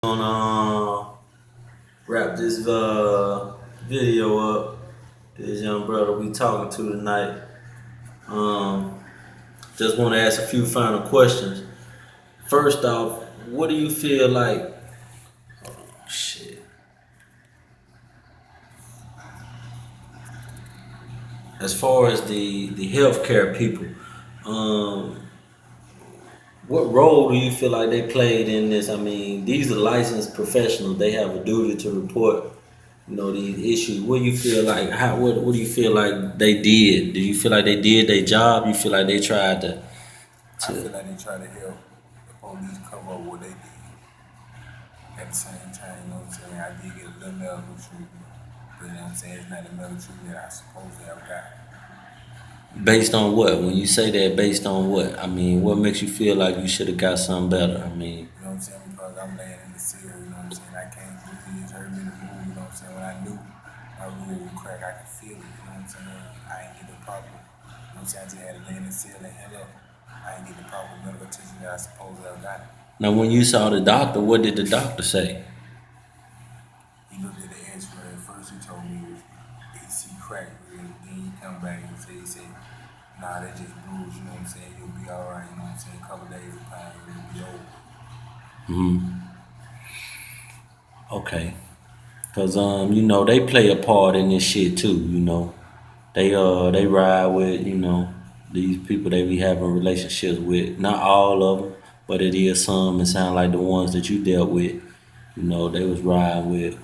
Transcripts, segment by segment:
Gonna wrap this video up. This young brother we talking to tonight. Um, just want to ask a few final questions. First off, what do you feel like? Shit. As far as the healthcare people, um, what role do you feel like they played in this? I mean, these are licensed professionals. They have a duty to report, these issues. What do you feel like? What do you feel like they did? Do you feel like they did their job? You feel like they tried to? I feel like they try to help the police cover up what they did. At the same time, you know what I'm saying? I did get a little medical treatment. But you know what I'm saying? It's not the medical treatment I supposed to have got. Based on what? When you say that, based on what? I mean, what makes you feel like you should have got something better? I mean, You know what I'm saying? Because I'm laying in the cell, you know what I'm saying? I can't breathe, it's hurt me to move, you know what I'm saying? When I knew my rule would crack, I could feel it, you know what I'm saying? I ain't get the proper, you know what I'm saying? I just had to lay in the cell and head up. I ain't get the proper medical attention that I supposed to have got. now when you saw the doctor, what did the doctor say? He looked at the X-ray. At first, he told me it was AC crack. Then he come back and he said, nah, that just bruised. You know what I'm saying? You'll be all right. You know what I'm saying? A couple days of pain, you'll be over. Okay, cause they play a part in this shit too. They ride with these people they be having relationships with. Not all of them, but it is some. It sound like the ones that you dealt with. They was riding with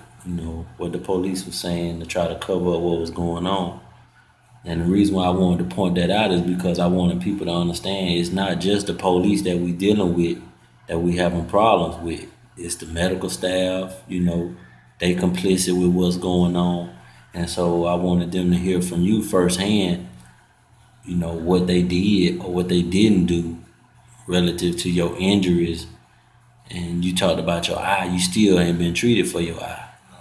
what the police was saying to try to cover up what was going on. And the reason why I wanted to point that out is because I wanted people to understand it's not just the police that we dealing with that we having problems with. It's the medical staff, they complicit with what's going on. And so I wanted them to hear from you firsthand, what they did or what they didn't do relative to your injuries. And you talked about your eye. You still ain't been treated for your eye. No,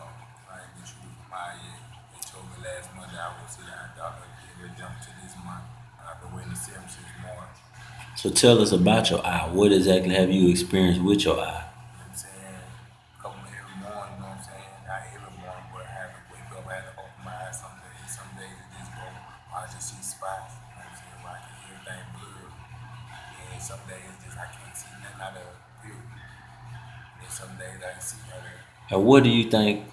I ain't been treated for my yet. They told me last Monday I would see that doctor. They jumped to this month. I've been waiting to see him since March. So tell us about your eye. What exactly have you experienced with your eye? You know what I'm saying? Come every morning, you know what I'm saying? Not every morning, but I have to wake up, I have to open my eyes some days. Some days it just go, I just see spots, you know what I'm saying? Where I can hear everything blurry. And some days just I can't see nothing out of view. And some days I can see out of. And what do you think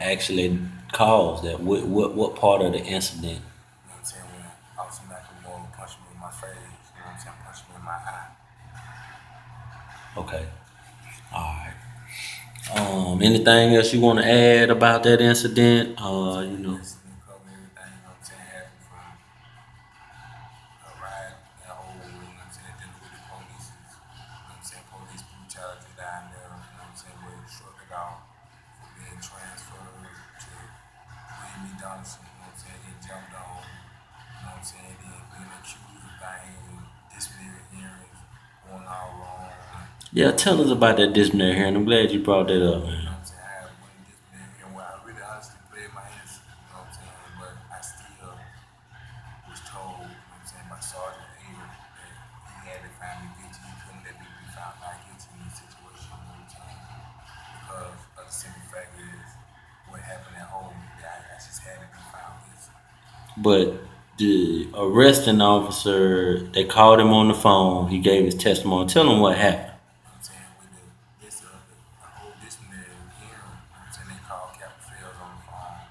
actually caused that? What part of the incident? You know what I'm saying? When Officer McLemore punched me in my face, you know what I'm saying? Punched me in my eye. Okay. All right. Anything else you want to add about that incident? This new cover, everything, you know what I'm saying? Happened from a riot, that whole, you know what I'm saying? Dealing with the police, you know what I'm saying? Police brutality down there, you know what I'm saying? Where it struck it off from being transferred to William Donaldson, you know what I'm saying? Getting jumped on, you know what I'm saying? Then being accused of things, disciplinary hearings, going all wrong. Yeah, tell us about that disciplinary hearing. I'm glad you brought that up, You man. know what I'm saying? I had one disciplinary hearing where I really honestly played my innocence, you know what I'm saying? But I still was told, you know what I'm saying, by Sergeant Hager that he had to find me guilty. He couldn't let me be found not guilty in this situation, you know what I'm saying? Because of the simple fact is what happened at home, I just had to be found guilty. But the arresting officer, they called him on the phone. He gave his testimony. Tell him what happened. You know what I'm saying? With the whole disciplinary hearing, you know what I'm saying? They called Captain Felon on the phone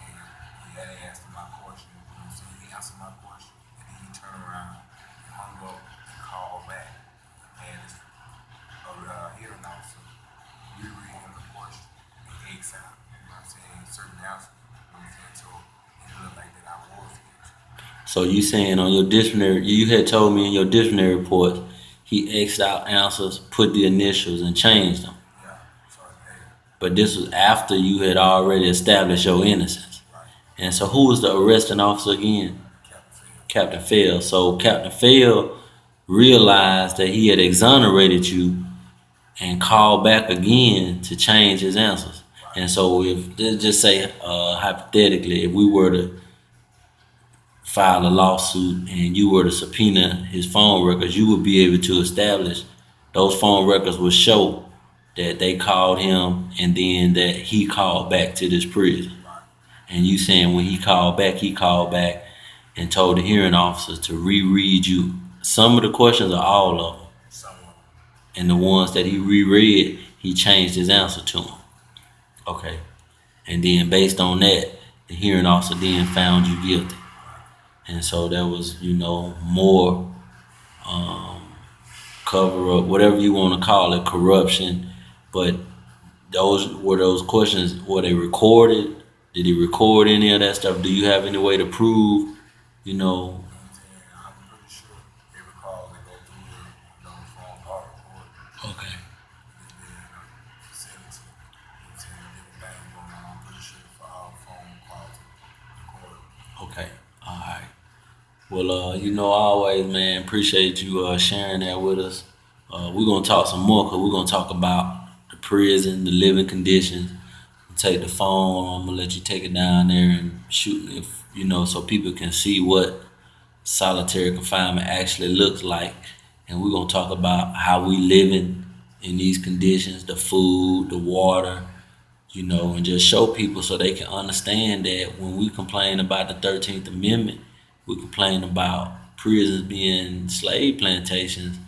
and he had asked him my question, you know what I'm saying? He answered my question and then he turned around and hung up and called back and this hearing officer reread him the question and X out, you know what I'm saying? Certain answers, you know what I'm saying? So it looked like that I was guilty. So you saying on your disciplinary, you had told me in your disciplinary report, he X'd out answers, put the initials, and changed them. Yeah, Sergeant Hager, But this was after you had already established your innocence. right? And so who was the arresting officer again? Captain Felon. Captain Fell. So Captain Fell realized that he had exonerated you and called back again to change his answers. And so if let's just say hypothetically, if we were to file a lawsuit and you were to subpoena his phone records, you would be able to establish those phone records would show that they called him and then that he called back to this prison. Right. And you saying when he called back and told the hearing officer to reread you some of the questions or all of them. Someone. And the ones that he reread, he changed his answer to him. Okay. And then based on that, the hearing officer then found you guilty. And so there was, more cover up, whatever you want to call it, corruption. But those questions, were they recorded? Did he record any of that stuff? Do you have any way to prove, you know? You know what I'm saying? I'm pretty sure every call they go through the phone call record Okay. and then send it to you. You know what I'm saying? Different things going on. I'm pretty sure for all phone calls record. Okay. All right. Well, always, man, appreciate you sharing that with us. We're gonna talk some more because we're gonna talk about the prison, the living conditions. Take the phone. I'm gonna let you take it down there and shoot, if so people can see what solitary confinement actually looks like. And we're gonna talk about how we living in these conditions, the food, the water, and just show people so they can understand that when we complain about the 13th Amendment, we complain about prisons being slave plantations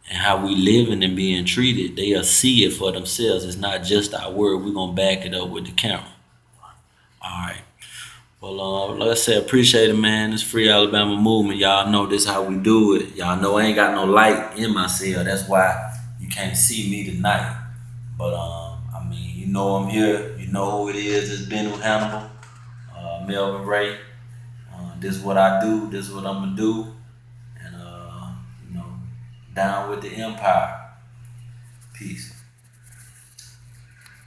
and how we living and being treated. They'll see it for themselves. It's not just our word. We're gonna back it up with the camera. All right. Well, like I said, appreciate it, man. This Free Alabama movement. Y'all know this how we do it. Y'all know I ain't got no light in my cell. That's why you can't see me tonight. But I mean, I'm here. You know who it is. It's been with Hannibal, Melvin Ray. This is what I do. This is what I'm gonna do. And you know, down with the empire. Peace.